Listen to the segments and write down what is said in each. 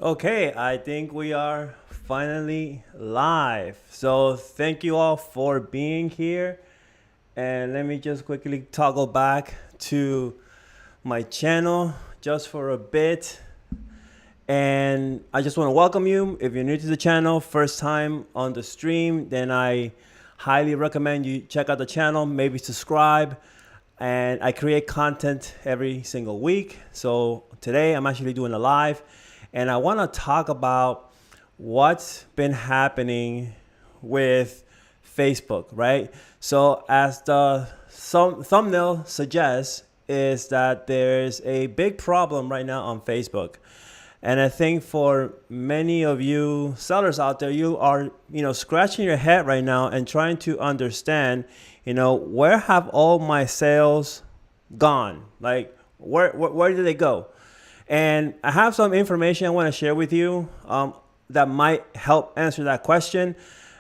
Okay, I think we are finally live. So thank you all for being here. And let me just quickly toggle back to my channel just for a bit. And I just want to welcome you. If you're new to the channel, first time on the stream, then I highly recommend you check out the channel, maybe subscribe. And I create content every single week. So today I'm actually doing a live, and I want to talk about what's been happening with Facebook, right? So as the thumbnail suggests, is that there's a big problem right now on Facebook. And I think for many of you sellers out there, you are, scratching your head right now and trying to understand, where have all my sales gone? Like, where did they go? And I have some information I want to share with you that might help answer that question.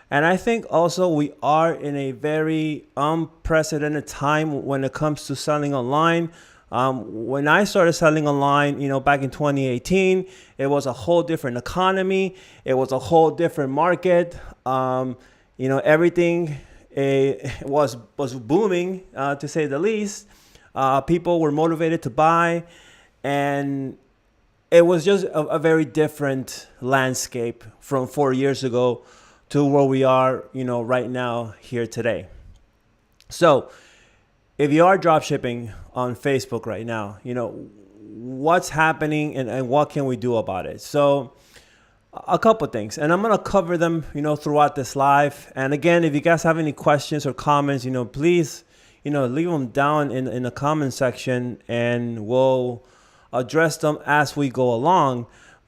And I think also we are in a very unprecedented time when it comes to selling online. When I started selling online, back in 2018, it was a whole different economy. It was a whole different market. Everything was booming, to say the least. People were motivated to buy, and it was just a very different landscape from 4 years ago to where we are, right now here today. So if you are drop shipping on Facebook right now, what's happening and what can we do about it? So a couple things, and I'm going to cover them, throughout this live. And again, if you guys have any questions or comments, please, leave them down in the comment section, and we'll address them as we go along.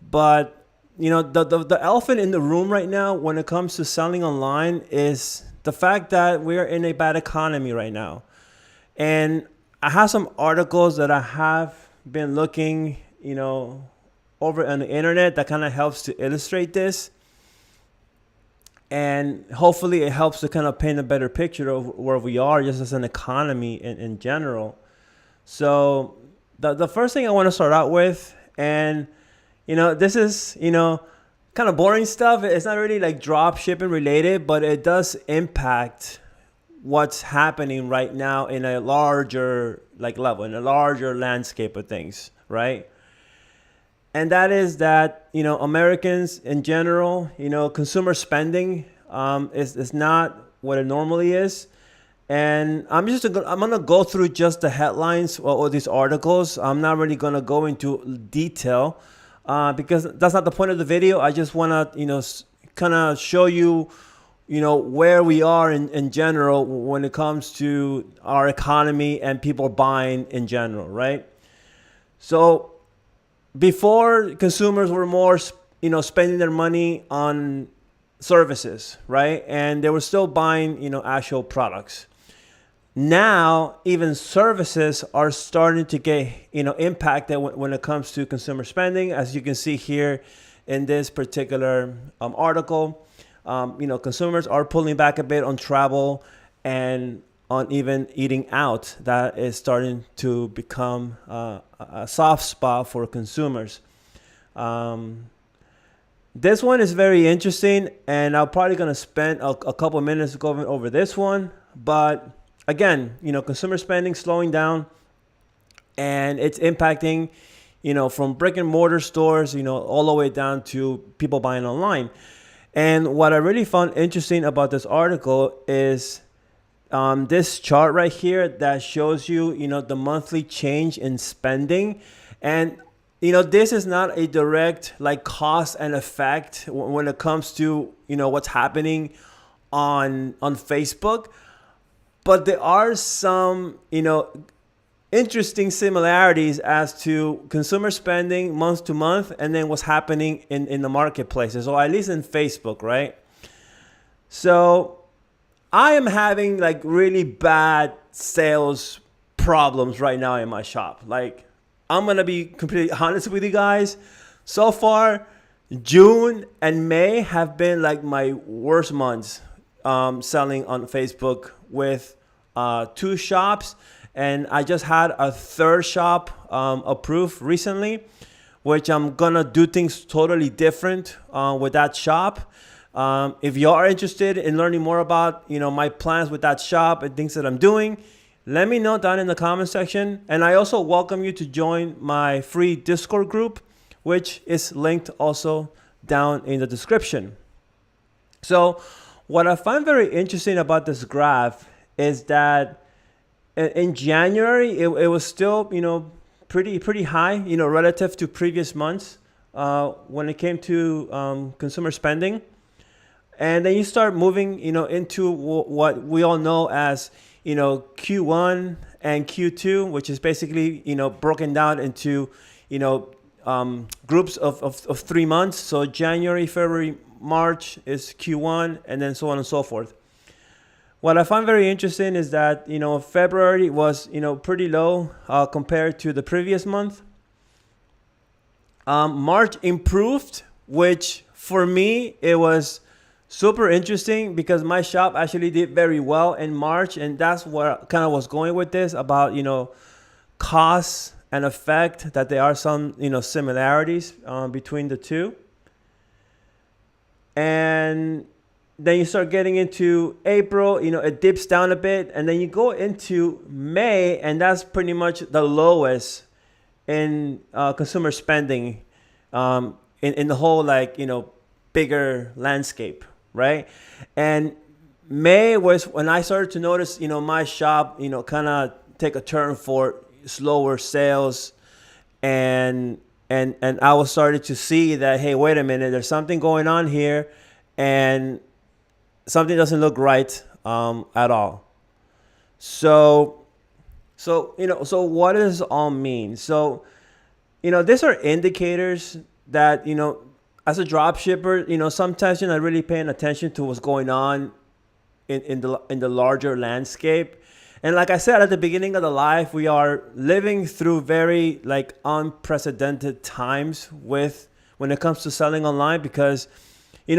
But the elephant in the room right now when it comes to selling online is the fact that we're in a bad economy right now. And I have some articles that I have been looking, over on the internet that kind of helps to illustrate this. And hopefully it helps to kind of paint a better picture of where we are just as an economy in general. So the first thing I want to start out with, and this is, kind of boring stuff. It's not really like drop shipping related, but it does impact what's happening right now in a larger level, in a larger landscape of things, right? And that is that, Americans in general, consumer spending is not what it normally is. And I'm going to go through just the headlines or these articles. I'm not really going to go into detail because that's not the point of the video. I just want to, kind of show you, where we are in general when it comes to our economy and people buying in general, right? So before, consumers were more, spending their money on services, right? And they were still buying, actual products. Now, even services are starting to get, impacted when it comes to consumer spending. As you can see here in this particular article, consumers are pulling back a bit on travel and on even eating out. That is starting to become a soft spot for consumers. This one is very interesting, and I'm probably going to spend a couple of minutes going over this one. But again, consumer spending slowing down, and it's impacting, from brick and mortar stores, all the way down to people buying online. And what I really found interesting about this article is this chart right here that shows you, the monthly change in spending. And, this is not a direct cause and effect when it comes to, what's happening on Facebook. But there are some, interesting similarities as to consumer spending month to month and then what's happening in the marketplaces, or at least in Facebook, right? So I am having really bad sales problems right now in my shop. I'm going to be completely honest with you guys. So far, June and May have been my worst months selling on Facebook with 2 shops. And I just had a 3rd shop approved recently. which I'm gonna do things totally different with that shop. If you are interested in learning more about my plans with that shop and things that I'm doing, let me know down in the comment section. And I also welcome you to join my free Discord group, which is linked also down in the description. So what I find very interesting about this graph is that in January, it was still, pretty high, relative to previous months when it came to consumer spending. And then you start moving, into what we all know as, Q1 and Q2, which is basically, broken down into, groups of 3 months. So January, February, March is Q1, and then so on and so forth. What I find very interesting is that, February was, pretty low compared to the previous month. March improved, which for me, it was super interesting because my shop actually did very well in March. And that's where I kind of was going with this about, costs and effect, that there are some, similarities between the two. And then you start getting into April, it dips down a bit. And then you go into May, and that's pretty much the lowest in consumer spending in the whole, bigger landscape, right? And May was when I started to notice, my shop, kind of take a turn for slower sales. And I was starting to see that, hey, wait a minute, there's something going on here. And something doesn't look right at all. So what does this all mean? So, these are indicators that, as a drop shipper, sometimes you're not really paying attention to what's going on in the larger landscape. And like I said at the beginning of the live, we are living through very unprecedented times when it comes to selling online, because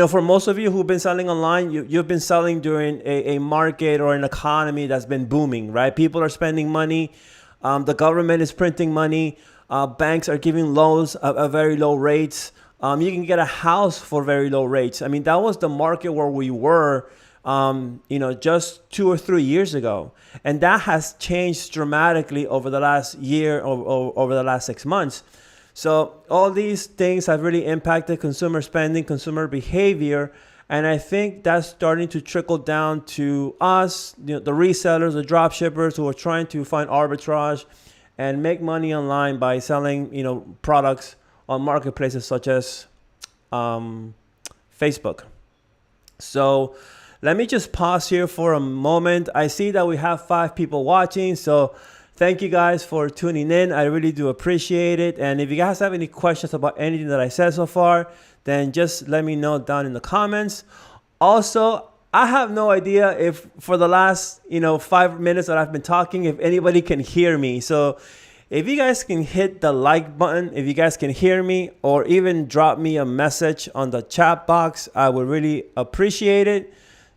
for most of you who've been selling online, you've been selling during a market or an economy that's been booming, right? People are spending money. The government is printing money. Banks are giving loans at very low rates. You can get a house for very low rates. I mean, that was the market where we were, just 2 or 3 years ago. And that has changed dramatically over the last year or over the last 6 months. So all these things have really impacted consumer spending, consumer behavior. And I think that's starting to trickle down to us, the resellers, the drop shippers who are trying to find arbitrage and make money online by selling, products on marketplaces such as Facebook. So let me just pause here for a moment. I see that we have 5 people watching. So thank you guys for tuning in. I really do appreciate it. And if you guys have any questions about anything that I said so far, then just let me know down in the comments. Also, I have no idea if for the last, 5 minutes that I've been talking, if anybody can hear me. So if you guys can hit the like button, if you guys can hear me, or even drop me a message on the chat box, I would really appreciate it.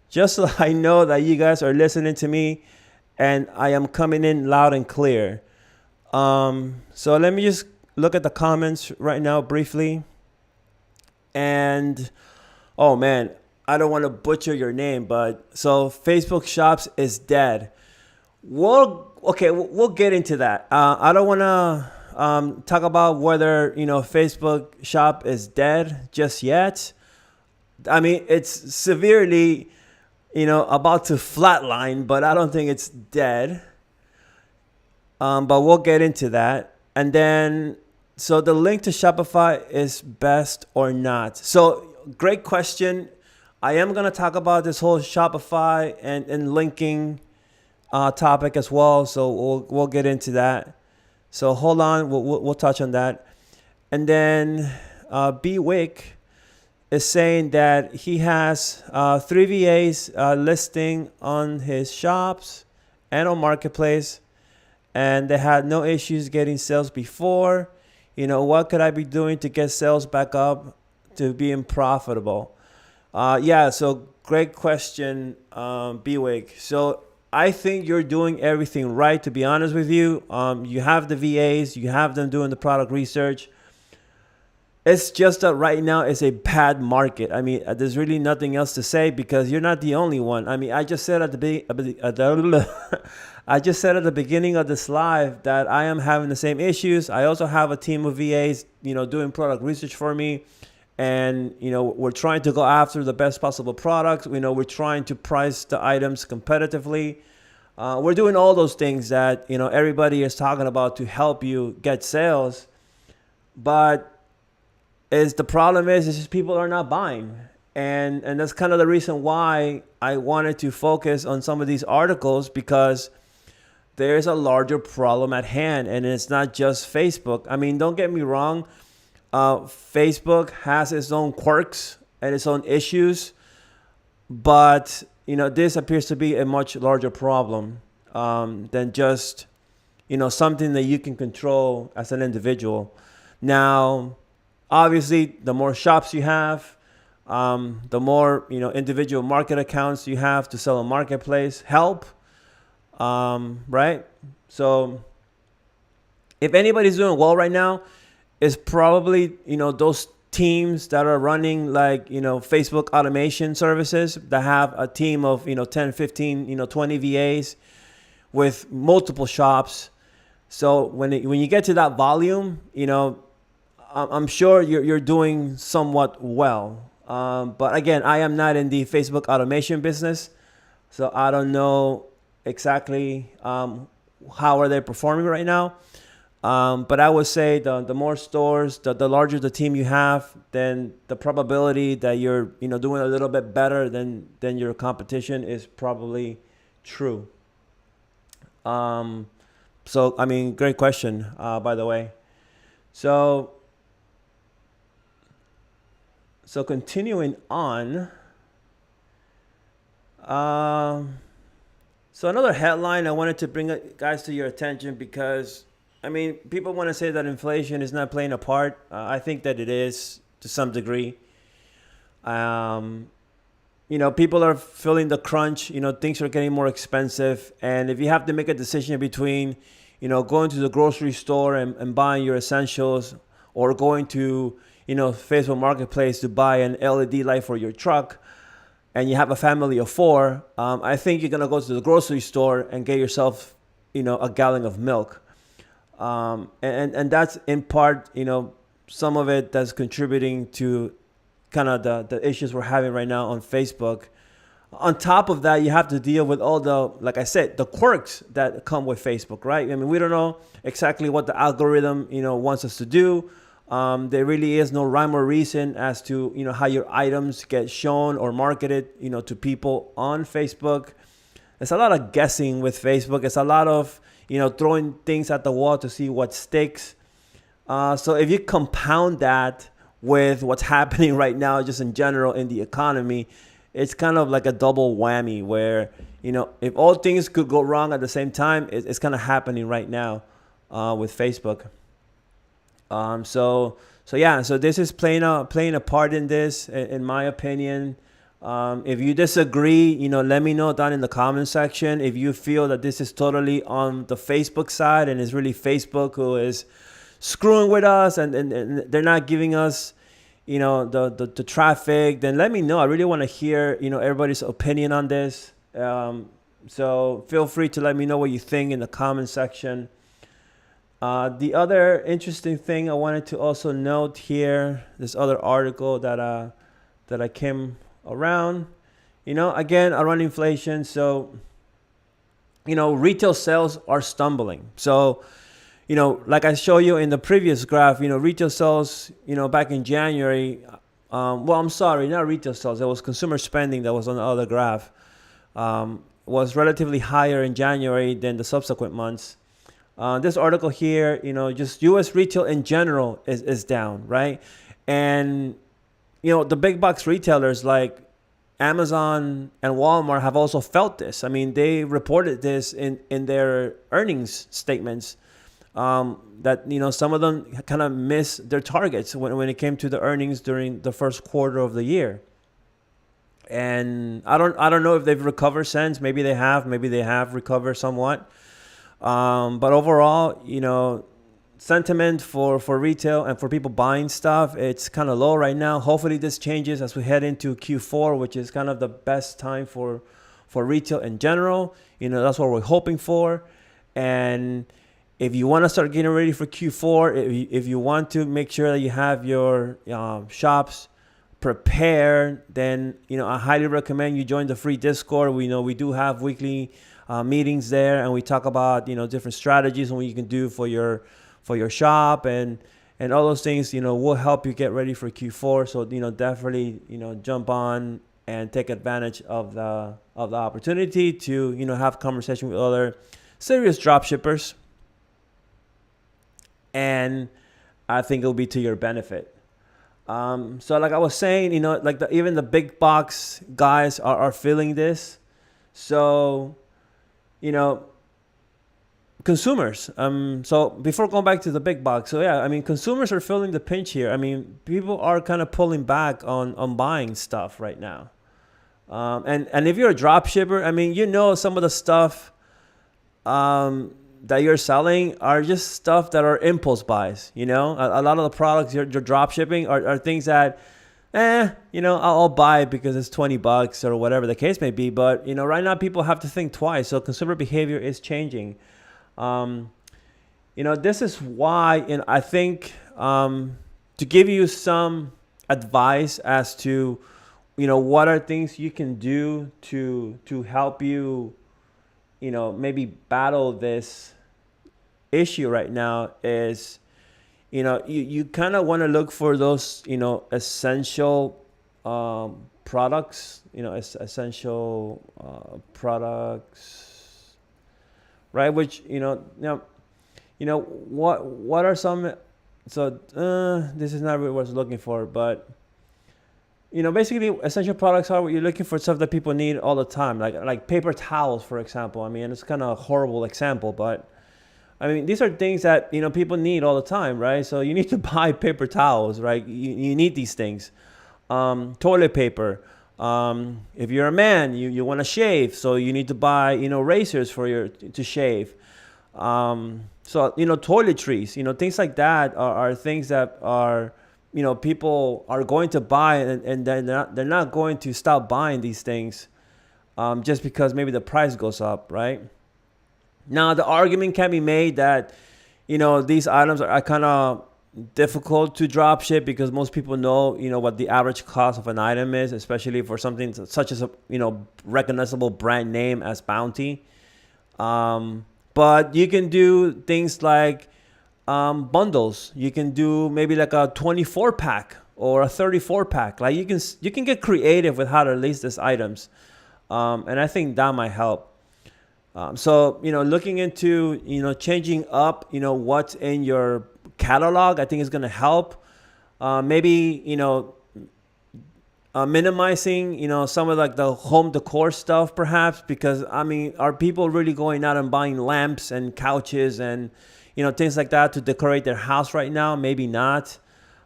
Just so I know that you guys are listening to me and I am coming in loud and clear. So let me just look at the comments right now briefly. And, oh man, I don't want to butcher your name, but so Facebook Shops is dead. We'll get into that. I don't want to talk about whether, Facebook Shop is dead just yet. I mean, it's severely about to flatline, but I don't think it's dead. But we'll get into that. And then, so the link to Shopify is best or not? So great question. I am going to talk about this whole Shopify and linking topic as well. So we'll get into that. So hold on. We'll touch on that. And then B Wick is saying that he has 3 VAs listing on his shops and on Marketplace, and they had no issues getting sales before. What could I be doing to get sales back up to being profitable? So great question, B-Wig. So I think you're doing everything right, to be honest with you. You have the VAs, you have them doing the product research. It's just that right now it's a bad market. I mean, there's really nothing else to say because you're not the only one. I mean, I just said at I just said at the beginning of this live that I am having the same issues. I also have a team of VAs, doing product research for me, and we're trying to go after the best possible products. We're trying to price the items competitively. We're doing all those things that everybody is talking about to help you get sales, but the problem is just people are not buying. And that's kind of the reason why I wanted to focus on some of these articles, because there's a larger problem at hand, and it's not just Facebook. I mean, don't get me wrong. Facebook has its own quirks and its own issues, but this appears to be a much larger problem than just something that you can control as an individual. Now, obviously, the more shops you have, the more individual market accounts you have to sell a marketplace help, right? So if anybody's doing well right now, it's probably those teams that are running like Facebook automation services that have a team of 10, 15, 20 VAs with multiple shops. So when you get to that volume, I'm sure you're doing somewhat well. But again, I am not in the Facebook automation business, so I don't know exactly how are they performing right now. But I would say the more stores, the larger the team you have, then the probability that you're doing a little bit better than your competition is probably true. So I mean, great question, by the way. So continuing on. So another headline I wanted to bring guys to your attention, because I mean, people want to say that inflation is not playing a part. I think that it is to some degree. People are feeling the crunch. Things are getting more expensive. And if you have to make a decision between, going to the grocery store and buying your essentials, or going to, Facebook Marketplace to buy an LED light for your truck, and you have a family of 4, I think you're going to go to the grocery store and get yourself, a gallon of milk. And that's in part, some of it that's contributing to kind of the issues we're having right now on Facebook. On top of that, you have to deal with all the, like I said, the quirks that come with Facebook, right? I mean, we don't know exactly what the algorithm, wants us to do. There really is no rhyme or reason as to, how your items get shown or marketed, to people on Facebook. It's a lot of guessing with Facebook. It's a lot of, throwing things at the wall to see what sticks. So if you compound that with what's happening right now, just in general in the economy, it's kind of like a double whammy where, if all things could go wrong at the same time, it's kind of happening right now with Facebook. So this is playing a part in this, in my opinion. If you disagree, let me know down in the comment section. If you feel that this is totally on the Facebook side and it's really Facebook who is screwing with us and they're not giving us, the traffic, then let me know. I really want to hear, everybody's opinion on this. So feel free to let me know what you think in the comment section. The other interesting thing I wanted to also note here, this other article that I came around, again, around inflation. So, retail sales are stumbling. So, like I showed you in the previous graph, retail sales, back in January, I'm sorry, not retail sales. It was consumer spending that was on the other graph, was relatively higher in January than the subsequent months. This article here, just U.S. retail in general is down, right? And, the big box retailers like Amazon and Walmart have also felt this. I mean, they reported this in their earnings statements, that, some of them kind of missed their targets when it came to the earnings during the first quarter of the year. And I don't know if they've recovered since. Maybe they have recovered somewhat. But overall, sentiment for retail and for people buying stuff, it's kind of low right now. Hopefully this changes as we head into Q4, which is kind of the best time for retail in general. That's what we're hoping for. And if you want to start getting ready for Q4, if you want to make sure that you have your shops prepared, then I highly recommend you join the free Discord. We do have weekly meetings there, and we talk about different strategies and what you can do for your shop and all those things. Will help you get ready for Q4. So definitely jump on and take advantage of the opportunity to have conversation with other serious drop shippers. And I think it'll be to your benefit. So like I was saying, even the big box guys are feeling this. So, consumers. So before going back to the big box, so yeah, consumers are feeling the pinch here. People are kind of pulling back on buying stuff right now. And if you're a drop shipper, some of the stuff that you're selling are just stuff that are impulse buys. A lot of the products you're drop shipping are things that, I'll buy it because it's $20 or whatever the case may be. But, right now people have to think twice. So consumer behavior is changing. This is why, I think, to give you some advice as to, what are things you can do to help you, maybe battle this issue right now is, you kind of want to look for those, essential products, essential products, right? Which, what are some, so this is not really what I was looking for, but basically essential products are what you're looking for, stuff that people need all the time, like paper towels, for example. And it's kind of a horrible example, but these are things that people need all the time, right? So you need to buy paper towels, right? You need these things. Toilet paper. If you're a man, you want to shave, so you need to buy razors to shave. So toiletries, things like that are things that are people are going to buy, and they're not going to stop buying these things just because maybe the price goes up, right? Now, the argument can be made that, these items are kind of difficult to drop ship because most people know, what the average cost of an item is, especially for something such as a, recognizable brand name as Bounty. But you can do things like bundles. You can do maybe like a 24 pack or a 34 pack. Like you can get creative with how to release these items. And I think that might help. So, looking into, changing up, what's in your catalog, I think is going to help. Maybe, minimizing, some of like the home decor stuff perhaps, because are people really going out and buying lamps and couches and, things like that to decorate their house right now? Maybe not.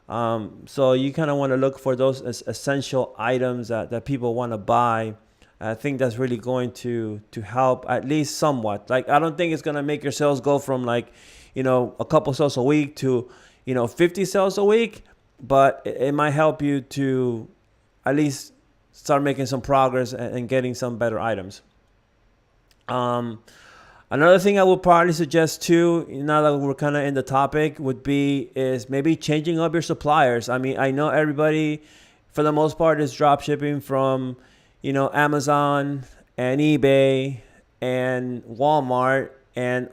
So you kind of want to look for those essential items that people want to buy. I think that's really going to help at least somewhat. Like, I don't think it's going to make your sales go from like, a couple sales a week to, 50 sales a week, but it might help you to at least start making some progress and getting some better items. Another thing I would probably suggest too, now that we're kind of in the topic, is maybe changing up your suppliers. I know everybody, for the most part, is drop shipping from, Amazon and eBay and Walmart, and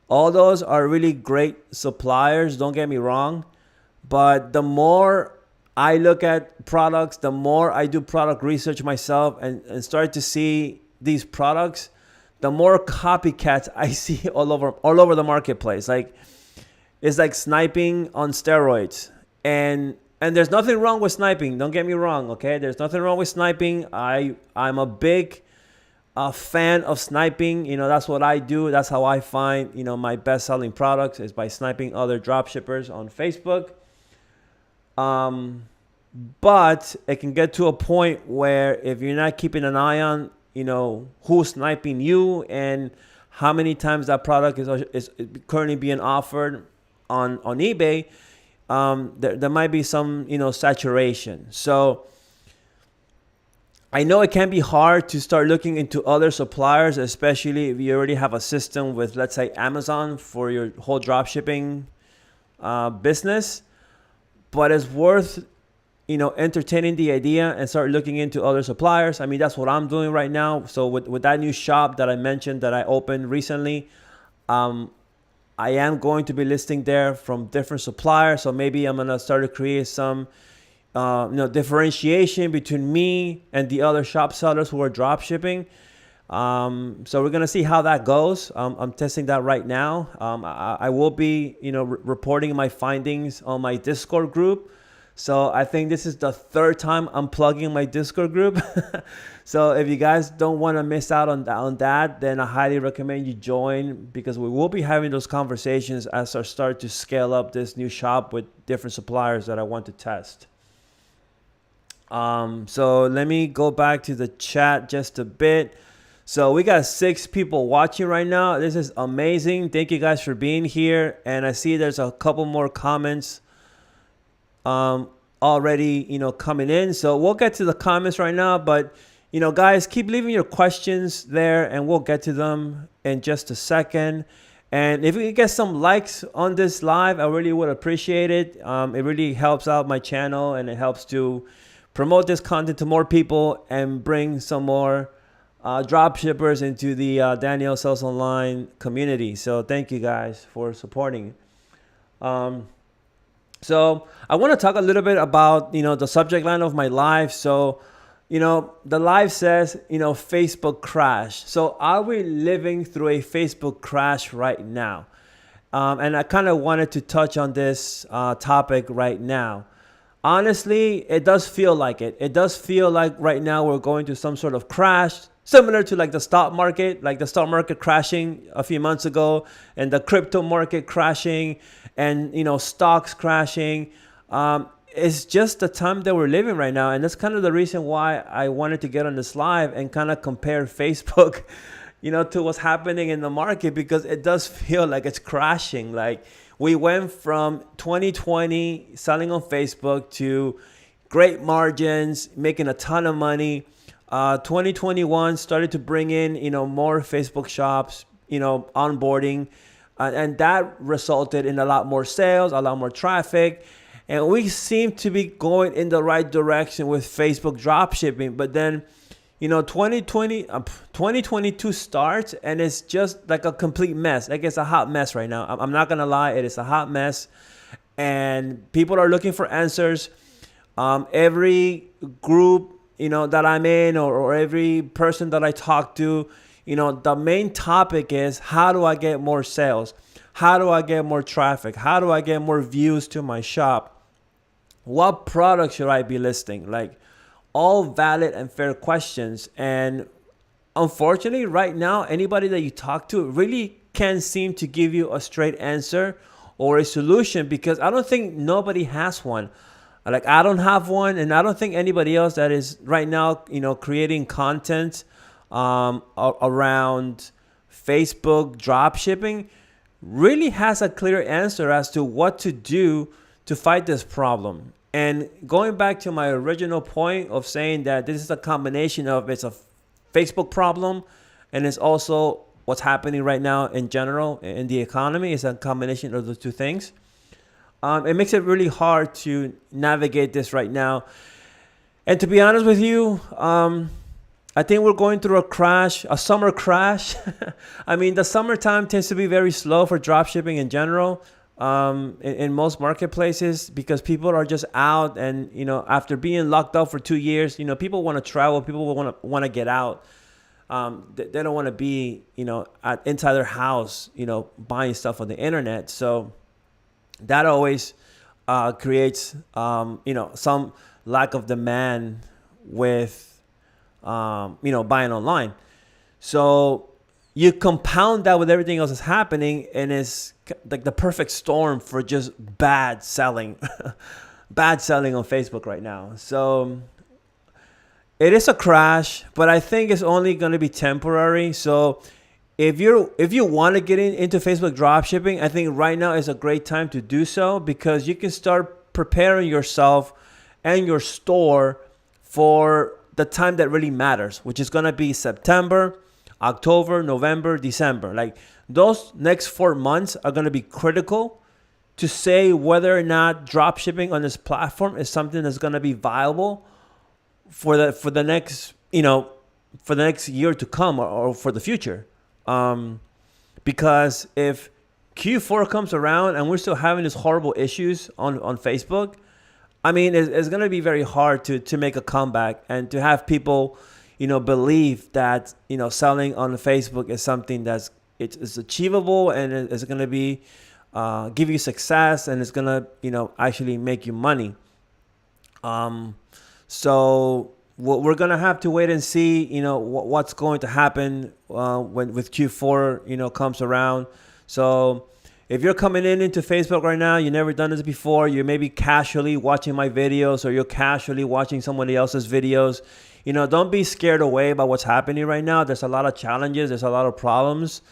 all those are really great suppliers. Don't get me wrong, but the more I look at products, the more I do product research myself and start to see these products, the more copycats I see all over the marketplace. Like, it's like sniping on steroids. And there's nothing wrong with sniping. Don't get me wrong, okay? There's nothing wrong with sniping. I'm a big fan of sniping. That's what I do. That's how I find, my best-selling products is by sniping other drop shippers on Facebook. But it can get to a point where if you're not keeping an eye on, who's sniping you and how many times that product is currently being offered on eBay, there might be some, saturation. So I know it can be hard to start looking into other suppliers, especially if you already have a system with, let's say, Amazon for your whole drop shipping business. But it's worth, entertaining the idea and start looking into other suppliers. I mean, that's what I'm doing right now. So with that new shop that I mentioned that I opened recently, I am going to be listing there from different suppliers. So maybe I'm going to start to create some differentiation between me and the other shop sellers who are drop shipping. So we're gonna see how that goes. I'm testing that right now. I will be, reporting my findings on my Discord group. So I think this is the third time I'm plugging my Discord group. So if you guys don't want to miss out on that, then I highly recommend you join, because we will be having those conversations as I start to scale up this new shop with different suppliers that I want to test. So let me go back to the chat just a bit. So we got 6 people watching right now. This is amazing. Thank you guys for being here. And I see there's a couple more comments already, coming in. So we'll get to the comments right now, but guys, keep leaving your questions there and we'll get to them in just a second. And if we can get some likes on this live, I really would appreciate it. It really helps out my channel and it helps to promote this content to more people and bring some more drop shippers into the Daniel Sells Online community. So thank you guys for supporting. So I want to talk a little bit about, the subject line of my live. So, the live says, Facebook crash. So are we living through a Facebook crash right now? And I kind of wanted to touch on this topic right now. Honestly, it does feel like it. It does feel like right now we're going to some sort of crash, similar to like the stock market crashing a few months ago, and the crypto market crashing, and stocks crashing. It's just the time that we're living right now, and that's kind of the reason why I wanted to get on this live and kind of compare Facebook, to what's happening in the market, because it does feel like it's crashing. Like, we went from 2020 selling on Facebook to great margins, making a ton of money. 2021 started to bring in, more Facebook shops, onboarding, and that resulted in a lot more sales, a lot more traffic. And we seem to be going in the right direction with Facebook dropshipping. But then, 2022 starts and it's just like a complete mess. Like, it's a hot mess right now. I'm not going to lie. It is a hot mess. And people are looking for answers. Every group, that I'm in, or every person that I talk to, the main topic is, how do I get more sales? How do I get more traffic? How do I get more views to my shop? What product should I be listing? Like, all valid and fair questions. And unfortunately, right now, anybody that you talk to really can't seem to give you a straight answer or a solution, because I don't think nobody has one. Like, I don't have one, and I don't think anybody else that is right now, creating content around Facebook drop shipping really has a clear answer as to what to do to fight this problem. And going back to my original point of saying that this is a combination of, it's a Facebook problem and it's also what's happening right now in general in the economy. It's a combination of the two things. It makes it really hard to navigate this right now. And to be honest with you, I think we're going through a summer crash. I mean, the summertime tends to be very slow for dropshipping in general, in most marketplaces, because people are just out, and after being locked up for 2 years, people want to travel, people want to get out. They don't want to be inside their house, buying stuff on the internet. So that always creates some lack of demand with buying online. So you compound that with everything else that's happening, and it's like the perfect storm for just bad selling on Facebook right now. So it is a crash, but I think it's only going to be temporary. So if you want to get into Facebook dropshipping, I think right now is a great time to do so, because you can start preparing yourself and your store for the time that really matters, which is going to be September, October, November, December. Like, those next 4 months are going to be critical to say whether or not drop shipping on this platform is something that's going to be viable for the next, for the next year to come, or for the future. Because if Q4 comes around and we're still having these horrible issues on Facebook, I mean, it's going to be very hard to make a comeback and to have people, believe that, selling on Facebook is something that's it's achievable, and it's going to be give you success, and it's going to, actually make you money. So we're going to have to wait and see, what's going to happen with Q4, comes around. So if you're coming into Facebook right now, you've never done this before, you're maybe casually watching my videos, or you're casually watching somebody else's videos, don't be scared away by what's happening right now. There's a lot of challenges. There's a lot of problems.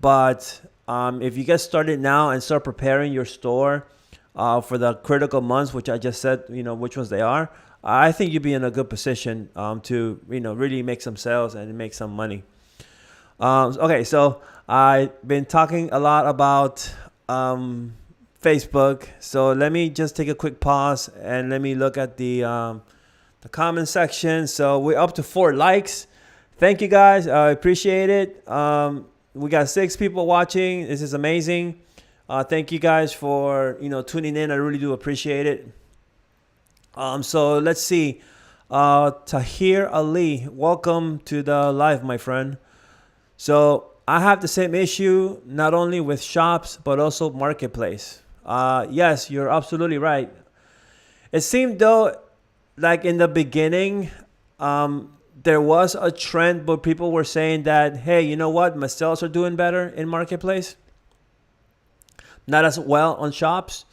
But if you get started now and start preparing your store for the critical months, which I just said, which ones they are, I think you'll be in a good position to, really make some sales and make some money. Okay, so I've been talking a lot about Facebook. So let me just take a quick pause and let me look at the comment section. So we're up to 4 likes. Thank you guys. I appreciate it. We got 6 people watching. This is amazing. Thank you guys for tuning in. I really do appreciate it. So let's see. Tahir Ali, welcome to the live, my friend. So I have the same issue, not only with shops, but also marketplace. Yes, you're absolutely right. It seemed though, like in the beginning, there was a trend, but people were saying that, hey, you know what? My sales are doing better in marketplace. Not as well on shops.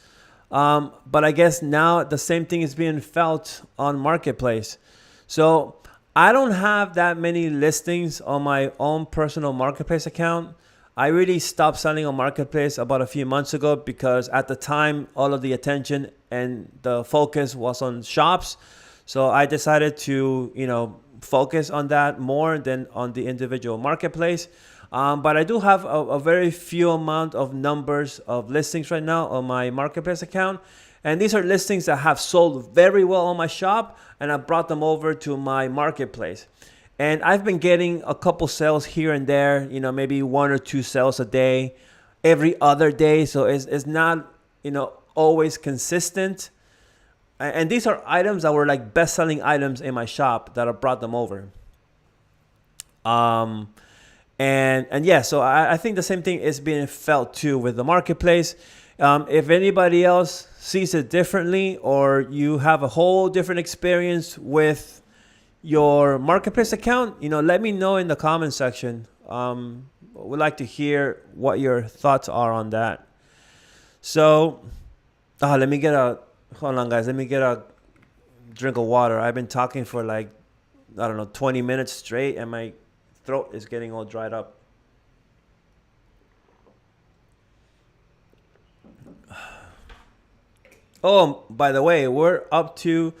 But I guess now the same thing is being felt on marketplace. So I don't have that many listings on my own personal marketplace account. I really stopped selling on marketplace about a few months ago, because at the time, all of the attention and the focus was on shops. So I decided to, focus on that more than on the individual marketplace. But I do have a very few amount of numbers of listings right now on my marketplace account. And these are listings that have sold very well on my shop, and I brought them over to my marketplace. And I've been getting a couple sales here and there, maybe 1 or 2 sales a day, every other day. So it's not, always consistent. And these are items that were like best-selling items in my shop that I brought them over. And yeah, so I think the same thing is being felt too with the marketplace. If anybody else sees it differently, or you have a whole different experience with your marketplace account, let me know in the comment section. We'd like to hear what your thoughts are on that. So hold on guys, let me get a drink of water. I've been talking for 20 minutes straight, and my throat is getting all dried up. Oh, by the way, we're up to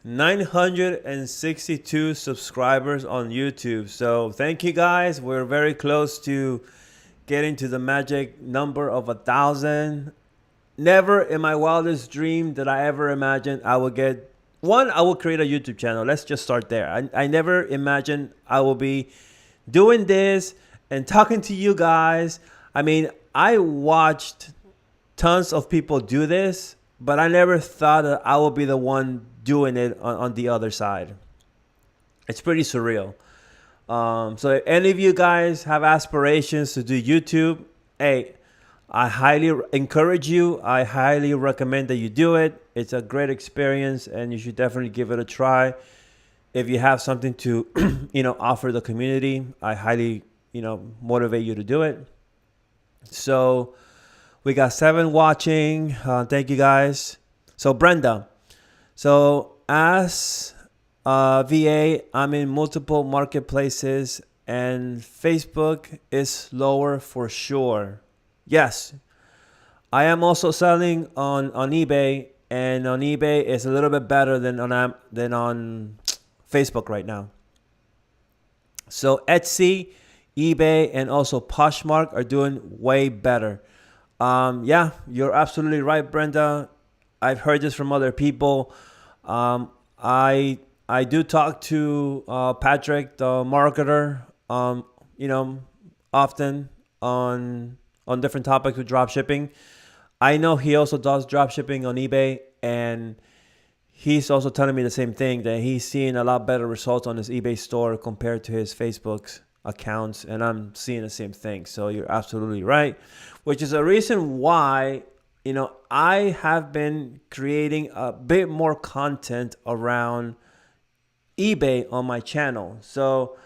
962 subscribers on YouTube. So thank you guys. We're very close to getting to the magic number of 1,000. Never in my wildest dream did I ever imagine I would get one. I will create a YouTube channel. Let's just start there. I never imagined I will be doing this and talking to you guys. I mean, I watched tons of people do this, but I never thought that I would be the one doing it on the other side. It's pretty surreal. So if any of you guys have aspirations to do YouTube, hey, I highly encourage you. I highly recommend that you do it. It's a great experience, and you should definitely give it a try. If you have something to, offer the community, I highly, motivate you to do it. So we got 7 watching. Thank you guys. So Brenda, so as VA, I'm in multiple marketplaces and Facebook is slower for sure. Yes, I am also selling on eBay, and on eBay it's a little bit better than on Facebook right now. So Etsy, eBay, and also Poshmark are doing way better. Yeah, you're absolutely right, Brenda. I've heard this from other people. Um, I do talk to Patrick, the marketer, you know, often on different topics with drop shipping. I know he also does drop shipping on eBay, and he's also telling me the same thing, that he's seeing a lot better results on his eBay store compared to his Facebook's accounts, and I'm seeing the same thing. So you're absolutely right, which is a reason why, I have been creating a bit more content around eBay on my channel. So,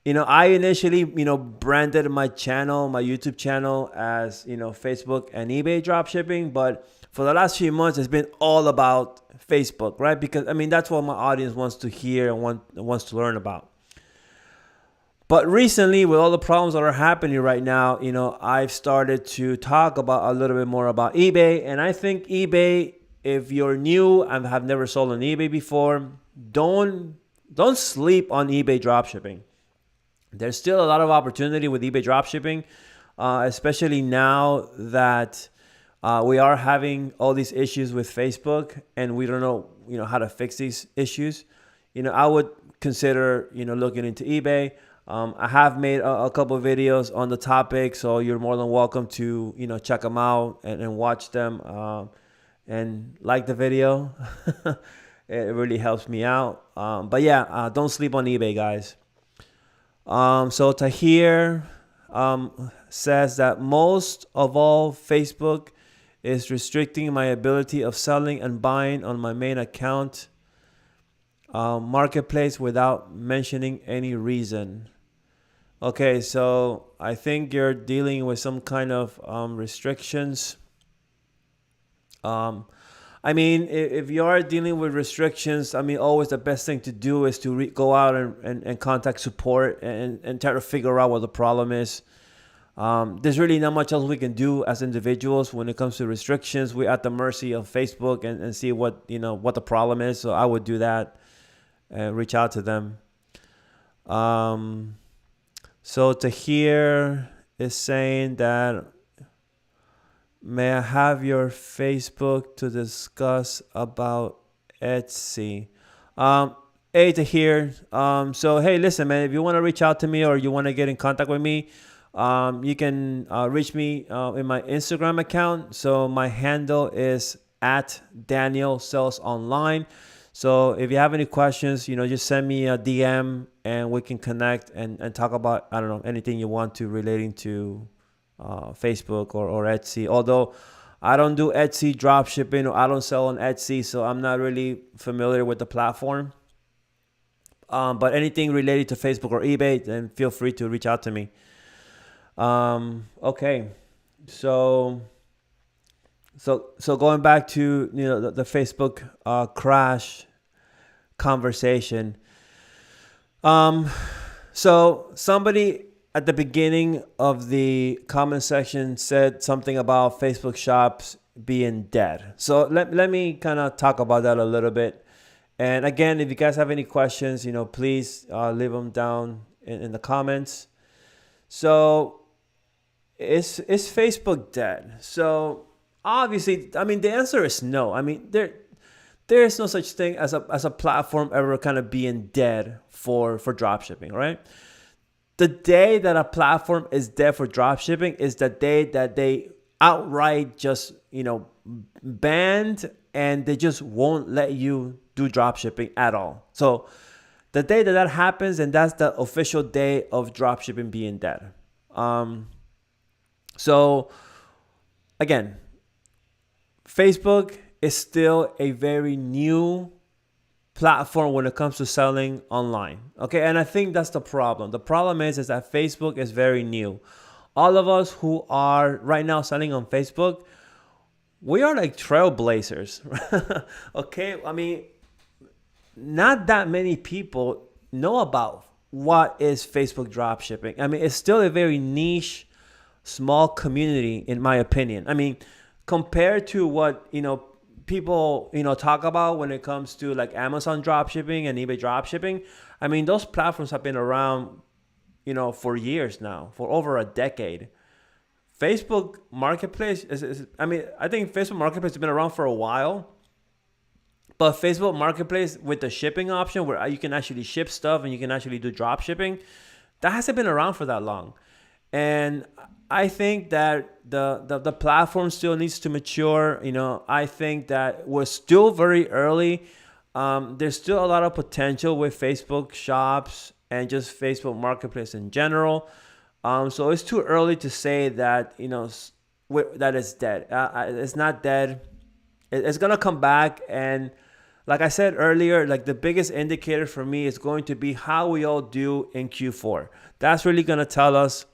I initially, branded my channel, my YouTube channel as, Facebook and eBay dropshipping. But for the last few months, it's been all about Facebook, right? Because, that's what my audience wants to hear and wants to learn about. But recently, with all the problems that are happening right now, I've started to talk about a little bit more about eBay. And I think eBay, if you're new and have never sold on eBay before, don't sleep on eBay dropshipping. There's still a lot of opportunity with eBay dropshipping, especially now that we are having all these issues with Facebook, and we don't know, how to fix these issues. I would consider, looking into eBay. I have made a couple of videos on the topic, so you're more than welcome to, check them out and watch them and like the video. It really helps me out. But yeah, don't sleep on eBay, guys. So Tahir says that most of all, Facebook is restricting my ability of selling and buying on my main account marketplace without mentioning any reason. Okay, so I think you're dealing with some kind of restrictions. If you are dealing with restrictions, always the best thing to do is to go out and contact support and try to figure out what the problem is. There's really not much else we can do as individuals when it comes to restrictions. We're at the mercy of Facebook and see what the problem is. So I would do that and reach out to them. So Tahir is saying that, may I have your Facebook to discuss about Etsy? Hey, Tahir. So, hey, listen, man, if you want to reach out to me or you want to get in contact with me, you can reach me in my Instagram account. So my handle is at DanielSellsOnline. So if you have any questions, just send me a DM and we can connect and talk about, I don't know, anything you want to relating to Facebook or Etsy. Although I don't do Etsy drop shipping, or I don't sell on Etsy, so I'm not really familiar with the platform. But anything related to Facebook or eBay, then feel free to reach out to me. Okay, so going back to the Facebook crash conversation. So somebody at the beginning of the comment section said something about Facebook shops being dead. So let me kind of talk about that a little bit. And again, if you guys have any questions, please leave them down in the comments. So is Facebook dead? So obviously, the answer is no. There is no such thing as a platform ever kind of being dead for dropshipping, right? The day that a platform is dead for dropshipping is the day that they outright just, banned, and they just won't let you do dropshipping at all. So the day that happens, and that's the official day of dropshipping being dead. So again, Facebook is still a very new platform when it comes to selling online. Okay, and I think that's the problem. The problem is that Facebook is very new. All of us who are right now selling on Facebook, we are like trailblazers. Okay, not that many people know about what is Facebook dropshipping? I mean, it's still a very niche, small community, in my opinion. I mean, compared to what, people, talk about when it comes to like Amazon dropshipping and eBay dropshipping. I mean, those platforms have been around, for years now, for over a decade. Facebook Marketplace I think Facebook Marketplace has been around for a while. But Facebook Marketplace with the shipping option where you can actually ship stuff and you can actually do drop shipping, that hasn't been around for that long. And I think that the platform still needs to mature. I think that we're still very early. There's still a lot of potential with Facebook shops and just Facebook Marketplace in general. So it's too early to say that, that it's dead. It's not dead. It's going to come back. And like I said earlier, like the biggest indicator for me is going to be how we all do in Q4. That's really going to tell us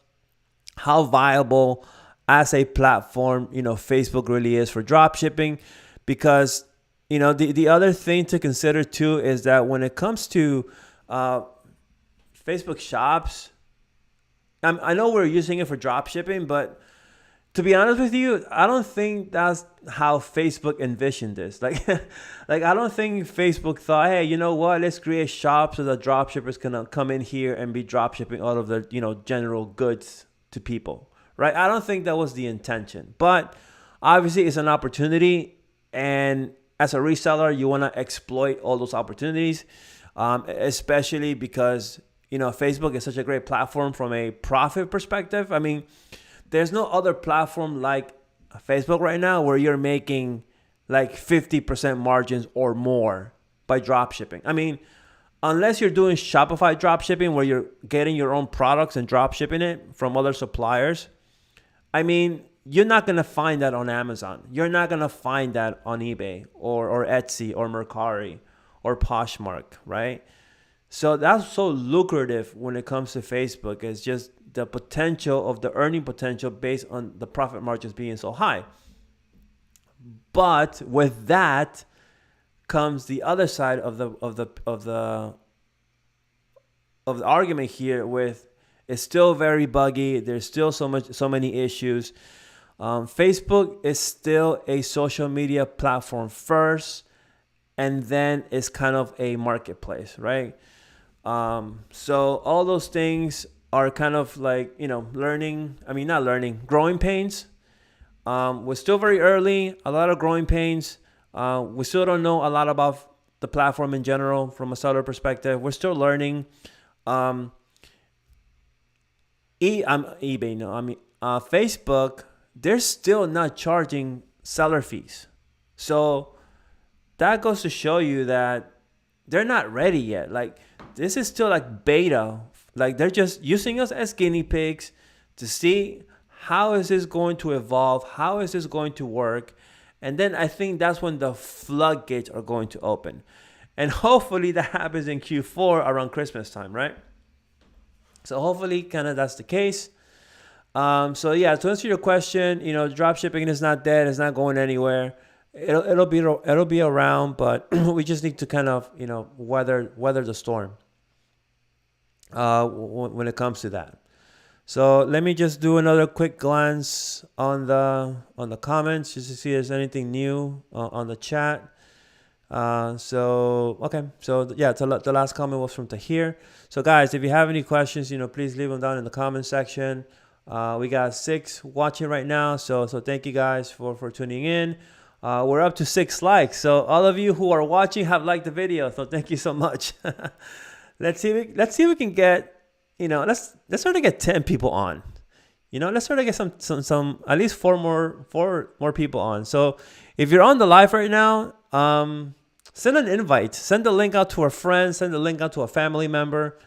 how viable as a platform, Facebook really is for drop shipping. Because, the other thing to consider too is that when it comes to Facebook shops, I know we're using it for drop shipping, but to be honest with you, I don't think that's how Facebook envisioned this. Like I don't think Facebook thought, hey, you know what? Let's create shops so that drop shippers can come in here and be drop shipping all of their, general goods to people, right? I don't think that was the intention. But obviously, it's an opportunity, and as a reseller, you want to exploit all those opportunities, especially because Facebook is such a great platform from a profit perspective. I mean, there's no other platform like Facebook right now where you're making like 50% margins or more by drop shipping. I mean, unless you're doing Shopify drop shipping where you're getting your own products and drop shipping it from other suppliers, I mean, you're not going to find that on Amazon. You're not going to find that on eBay or Etsy or Mercari or Poshmark, right? So that's so lucrative when it comes to Facebook. It's just the potential of the earning potential based on the profit margins being so high. But with that comes the other side of the argument here. With it's still very buggy. There's still so many issues. Facebook is still a social media platform first, and then it's kind of a marketplace, right? So all those things are kind of like, growing pains. We're still very early, a lot of growing pains. We still don't know a lot about the platform in general from a seller perspective. We're still learning. Facebook, they're still not charging seller fees. So that goes to show you that they're not ready yet. Like, this is still like beta. Like, they're just using us as guinea pigs to see how is this going to evolve, how is this going to work. And then I think that's when the floodgates are going to open. And hopefully that happens in Q4 around Christmas time, right? So hopefully kind of that's the case. So yeah, to answer your question, drop shipping is not dead. It's not going anywhere. It'll be around, but we just need to kind of, weather the storm when it comes to that. So let me just do another quick glance on the comments just to see if there's anything new on the chat. So the last comment was from Tahir. So guys, if you have any questions, please leave them down in the comment section. We got 6 watching right now, so thank you guys for tuning in. We're up to 6 likes, so all of you who are watching have liked the video, so thank you so much. Let's see if we can get, let's try to get 10 people on. Let's try to get some at least 4 more people on. So if you're on the live right now, send an invite, send the link out to a friend, send the link out to a family member.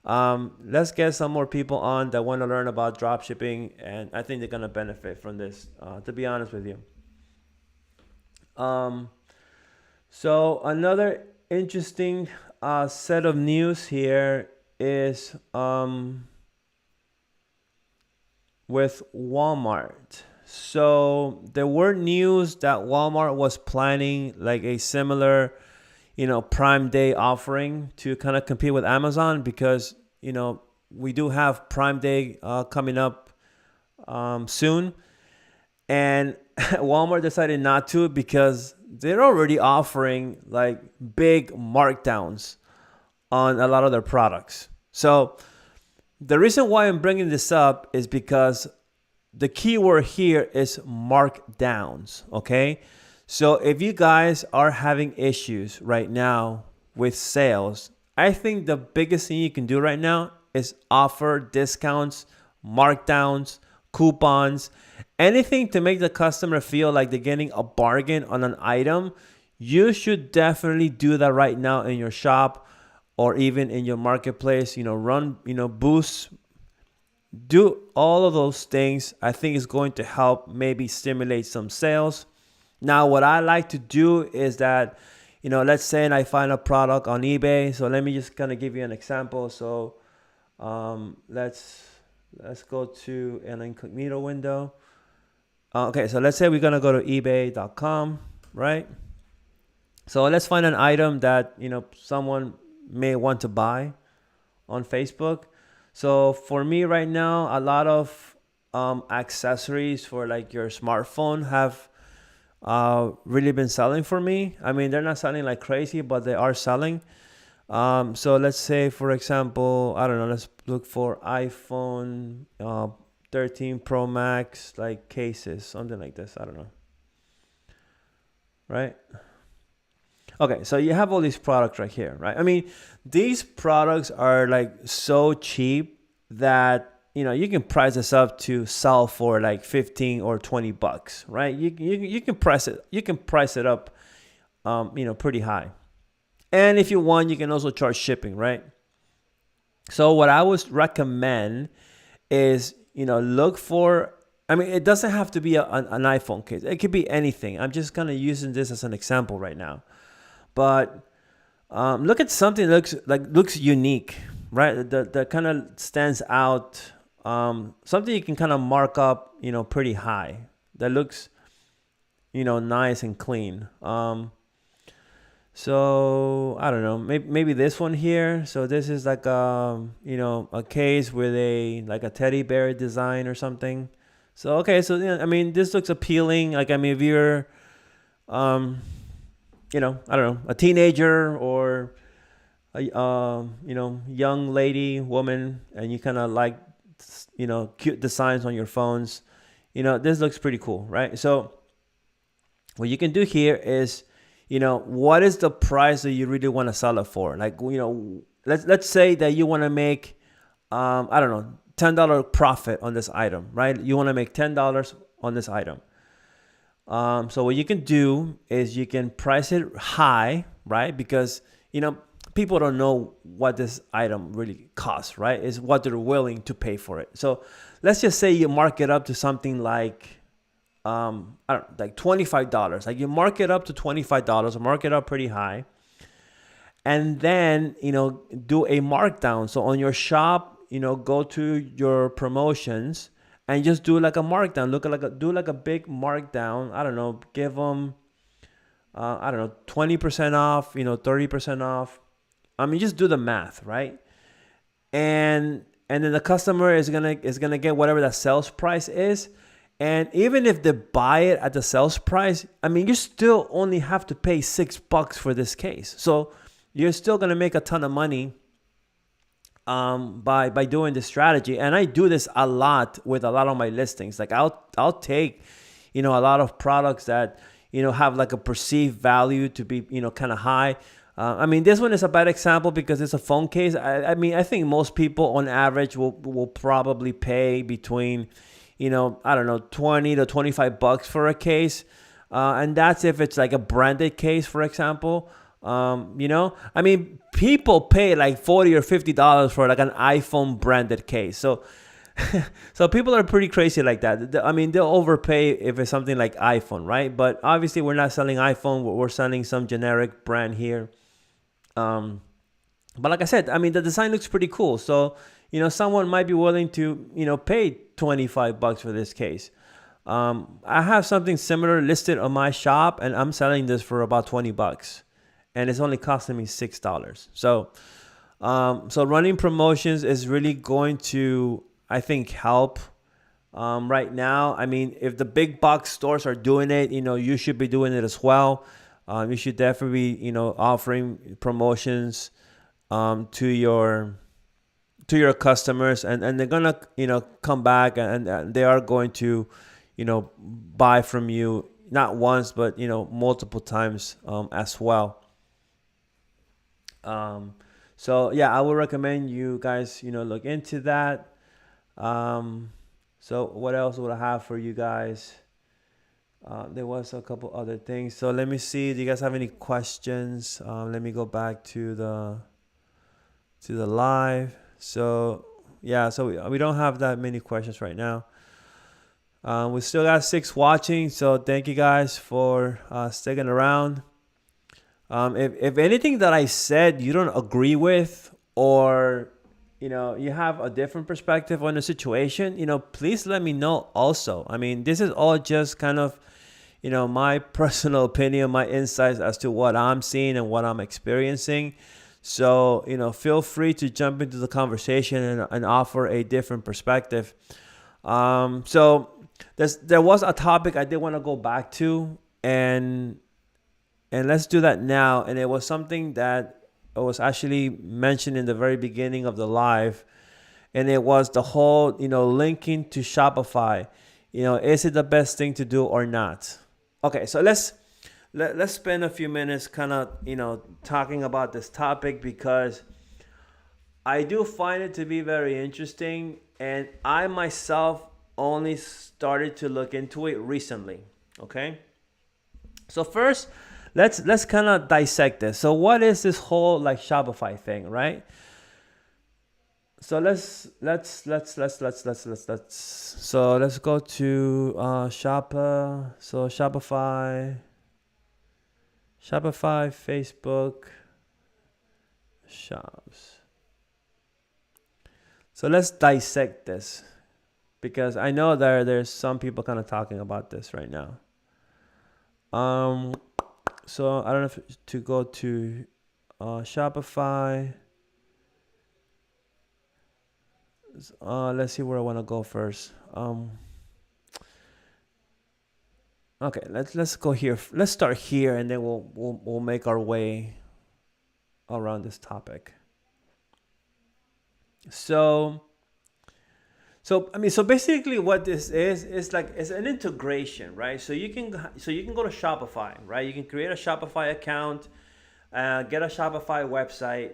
Let's get some more people on that want to learn about drop shipping, and I think they're gonna benefit from this, to be honest with you. So another interesting set of news here is with Walmart. So there were news that Walmart was planning like a similar, Prime Day offering to kind of compete with Amazon, because we do have Prime Day coming up soon. And Walmart decided not to because they're already offering like big markdowns on a lot of their products. So the reason why I'm bringing this up is because the keyword here is markdowns, okay? So if you guys are having issues right now with sales, I think the biggest thing you can do right now is offer discounts, markdowns, coupons, anything to make the customer feel like they're getting a bargain on an item. You should definitely do that right now in your shop or even in your marketplace. Run, boosts, do all of those things. I think it's going to help maybe stimulate some sales. Now, what I like to do is that, let's say I find a product on eBay. So let me just kind of give you an example. So let's go to an incognito window. Okay, so let's say we're going to go to ebay.com, right? So let's find an item that, someone may want to buy on Facebook. So for me right now, a lot of accessories for like your smartphone have really been selling for me. I mean, they're not selling like crazy, but they are selling. So let's say, for example, I don't know, let's look for iPhone 13 Pro Max, like cases, something like this. I don't know. Right? Okay, so you have all these products right here, right? I mean, these products are like so cheap that, you can price this up to sell for like 15 or 20 bucks, right? You can price it up, pretty high. And if you want, you can also charge shipping, right? So what I would recommend is, look for, I mean, it doesn't have to be an iPhone case. It could be anything. I'm just kind of using this as an example right now. But look at something that looks unique, right? That kind of stands out. Something you can kind of mark up, pretty high. That looks, nice and clean. So I don't know, maybe this one here. So this is like a case with a teddy bear design or something. So okay, so I mean, this looks appealing. Like, I mean, if you're I don't know, a teenager or a young lady, woman, and you kind of like cute designs on your phones, this looks pretty cool, right? So what you can do here is, what is the price that you really want to sell it for? Like, let's say that you want to make, I don't know, $10 profit on this item, right? You want to make $10 on this item. So what you can do is you can price it high, right? Because, people don't know what this item really costs, right? It's what they're willing to pay for it. So let's just say you mark it up to something like, I don't know, like $25. Like, you mark it up to $25 or mark it up pretty high. And then, do a markdown. So on your shop, go to your promotions and just do like a markdown. Do like a big markdown. I don't know, give them, 20% off, 30% off. I mean, just do the math, right? And then the customer is gonna get whatever that sales price is. And even if they buy it at the sales price, I mean, you still only have to pay $6 for this case. So you're still gonna make a ton of money by doing this strategy. And I do this a lot with a lot of my listings. Like, I'll take, a lot of products that, have like a perceived value to be, kind of high. I mean, this one is a bad example because it's a phone case. I mean, I think most people on average will probably pay between, I don't know, 20 to 25 bucks for a case. And that's if it's like a branded case, for example. I mean, people pay like $40 or $50 for like an iPhone branded case. So people are pretty crazy like that. I mean, they'll overpay if it's something like iPhone, right? But obviously we're not selling iPhone. We're selling some generic brand here. But like I said, I mean, the design looks pretty cool. So, someone might be willing to, pay 25 bucks for this case. I have something similar listed on my shop and I'm selling this for about 20 bucks and it's only costing me $6. So, So running promotions is really going to, I think, help right now. I mean, if the big box stores are doing it, you should be doing it as well. You should definitely be, offering promotions to your customers, and they're gonna, come back, and they are going to, buy from you not once but multiple times as well. Um, so yeah, I would recommend you guys, look into that. Um, so what else would I have for you guys? There was a couple other things. So let me see. Do you guys have any questions? Let me go back to the live. So yeah, so we don't have that many questions right now. We still got 6 watching, so thank you guys for sticking around. If anything that I said you don't agree with, or you have a different perspective on the situation, please let me know also. I mean, this is all just kind of my personal opinion, my insights as to what I'm seeing and what I'm experiencing. So feel free to jump into the conversation and offer a different perspective. So there was a topic I did want to go back to, and let's do that now. And it was something that was actually mentioned in the very beginning of the live, and it was the whole linking to Shopify. Is it the best thing to do or not? Okay, so let's spend a few minutes kind of talking about this topic, because I do find it to be very interesting, and I myself only started to look into it recently. Okay, so first, let's kind of dissect this. So what is this whole like Shopify thing, right? So let's so let's go to so Shopify Facebook shops. So let's dissect this, because I know there's some people kind of talking about this right now. So I don't know if to go to Shopify. Let's see where I want to go first. Okay, let's go here. Let's start here, and then we'll make our way around this topic. So I mean, so basically what this is like, it's an integration, right? So you can go to Shopify, right? You can create a Shopify account, get a Shopify website,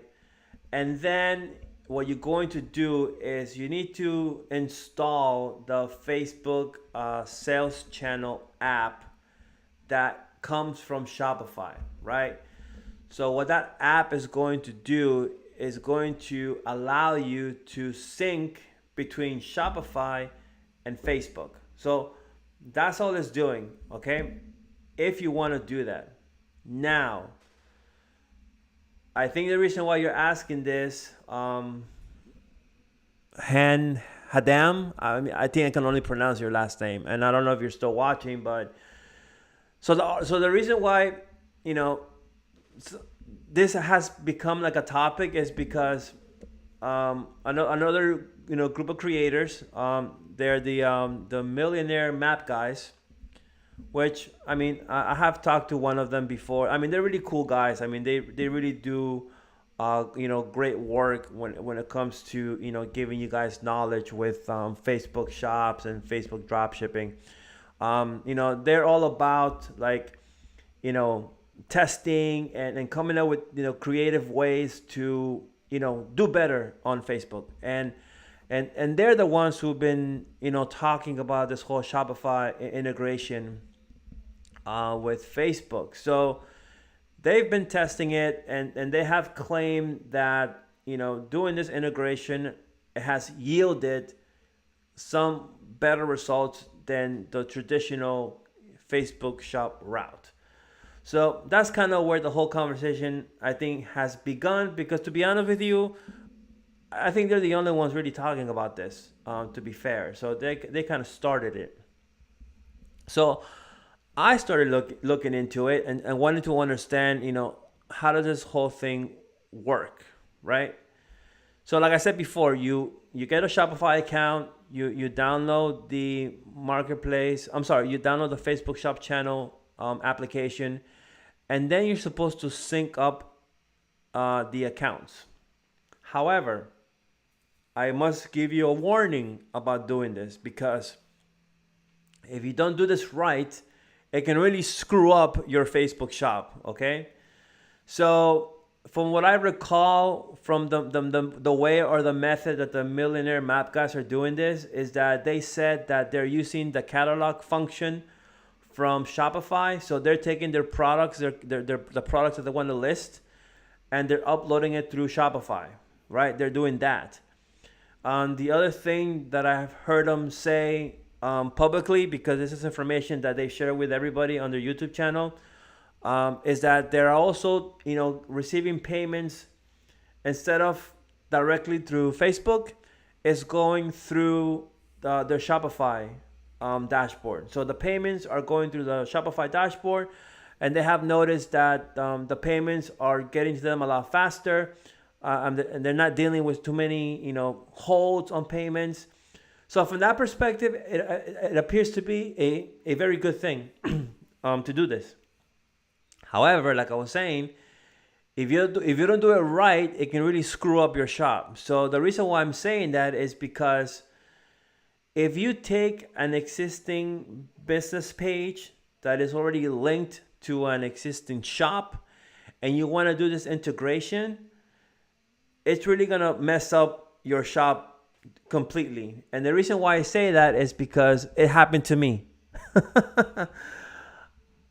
and then what you're going to do is you need to install the Facebook sales channel app that comes from Shopify, right? So what that app is going to do is going to allow you to sync between Shopify and Facebook. So that's all it's doing, okay? If you want to do that. Now, I think the reason why you're asking this, Han Hadam, I think I can only pronounce your last name, and I don't know if you're still watching, but so the reason why this has become like a topic is because another group of creators, they're the millionaire map guys, which I mean I have talked to one of them before. I mean, they're really cool guys. I mean, they really do great work when it comes to giving you guys knowledge with Facebook shops and Facebook dropshipping. They're all about like testing and coming up with creative ways to do better on Facebook, and they're the ones who've been talking about this whole Shopify integration with Facebook. So they've been testing it, and they have claimed that doing this integration has yielded some better results than the traditional Facebook shop route. So that's kind of where the whole conversation, I think, has begun, because to be honest with you, I think they're the only ones really talking about this, to be fair. So they kind of started it. So I started looking into it and wanted to understand, how does this whole thing work, right? So like I said before, you get a Shopify account, you download the marketplace. I'm sorry, you download the Facebook Shop channel application, and then you're supposed to sync up the accounts. However, I must give you a warning about doing this, because if you don't do this right, it can really screw up your Facebook shop, okay? So from what I recall from the way or the method that the Millionaire Map guys are doing this, is that they said that they're using the catalog function from Shopify. So they're taking their products, the products that they want to list, and they're uploading it through Shopify, right? They're doing that. The other thing that I've heard them say publicly, because this is information that they share with everybody on their YouTube channel, is that they're also, receiving payments instead of directly through Facebook, is going through their Shopify dashboard. So the payments are going through the Shopify dashboard, and they have noticed that the payments are getting to them a lot faster, and they're not dealing with too many, holds on payments. So from that perspective, it appears to be a very good thing to do this. However, like I was saying, if you don't do it right, it can really screw up your shop. So the reason why I'm saying that is because if you take an existing business page that is already linked to an existing shop, and you want to do this integration, it's really going to mess up your shop completely. And the reason why I say that is because it happened to me.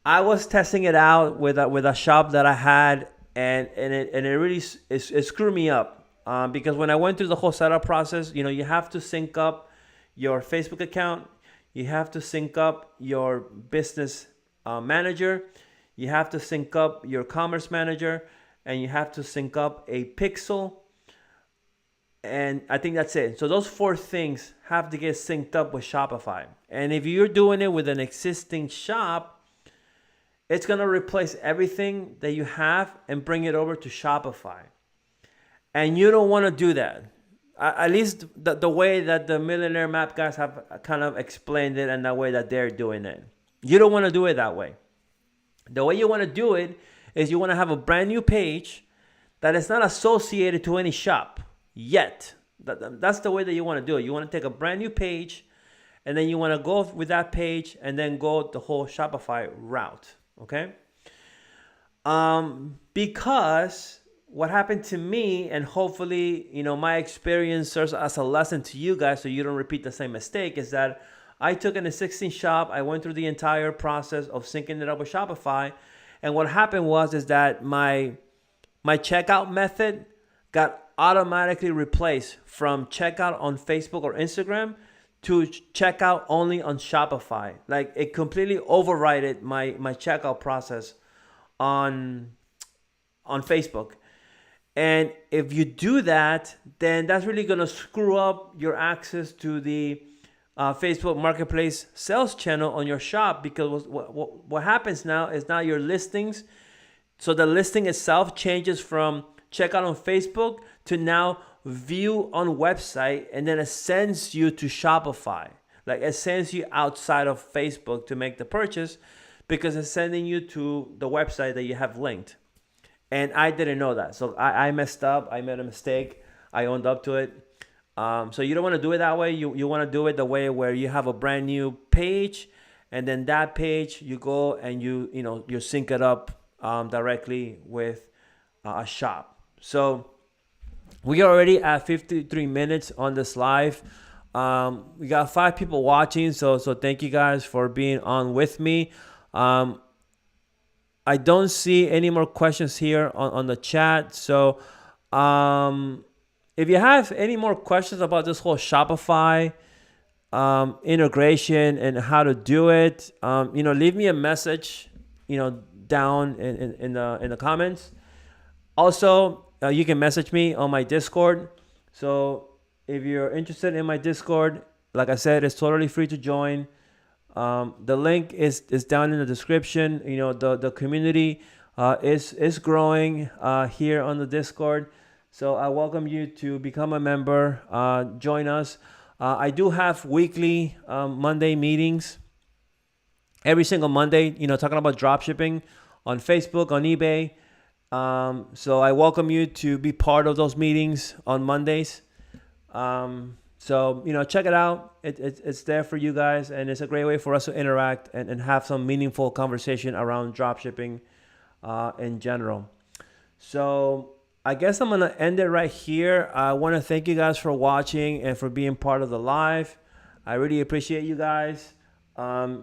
I was testing it out with a shop that I had, and it really it screwed me up, because when I went through the whole setup process, you have to sync up your Facebook account, you have to sync up your business manager, you have to sync up your commerce manager, and you have to sync up a pixel. And I think that's it. So those 4 things have to get synced up with Shopify. And if you're doing it with an existing shop, it's going to replace everything that you have and bring it over to Shopify. And you don't want to do that. At least the way that the Millionaire Map guys have kind of explained it, and the way that they're doing it. You don't want to do it that way. The way you want to do it is you want to have a brand new page that is not associated to any shop yet. That's the way that you want to do it. You want to take a brand new page, and then you want to go with that page, and then go the whole Shopify route. Okay? Because what happened to me, and hopefully, my experience serves as a lesson to you guys, so you don't repeat the same mistake, is that I took an existing shop. I went through the entire process of syncing it up with Shopify, and what happened is that my checkout method got automatically replaced from checkout on Facebook or Instagram to checkout only on Shopify. Like, it completely overrided my checkout process on Facebook. And if you do that, then that's really going to screw up your access to the Facebook Marketplace sales channel on your shop, because what happens now is now your listings, so the listing itself changes from checkout on Facebook to now view on website, and then it sends you to Shopify. Like, it sends you outside of Facebook to make the purchase, because it's sending you to the website that you have linked. And I didn't know that. So I messed up. I made a mistake. I owned up to it. So you don't want to do it that way. You want to do it the way where you have a brand new page, and then that page you go and you sync it up directly with a shop. So we are already at 53 minutes on this live. We got 5 people watching, so thank you guys for being on with me. I don't see any more questions here on the chat. So if you have any more questions about this whole Shopify integration and how to do it, leave me a message, down in the comments. Also, you can message me on my Discord. So if you're interested in my Discord, like I said, it's totally free to join. The link is down in the description. The community is growing here on the Discord. So I welcome you to become a member. Join us. I do have weekly Monday meetings every single Monday, talking about dropshipping on Facebook, on eBay. So I welcome you to be part of those meetings on Mondays. So, check it out. It's there for you guys, and it's a great way for us to interact and have some meaningful conversation around dropshipping in general. So I guess I'm going to end it right here. I want to thank you guys for watching and for being part of the live. I really appreciate you guys. If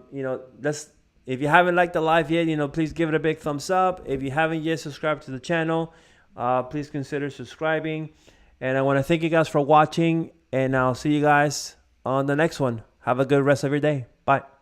you haven't liked the live yet, please give it a big thumbs up. If you haven't yet subscribed to the channel, please consider subscribing. And I want to thank you guys for watching, and I'll see you guys on the next one. Have a good rest of your day. Bye.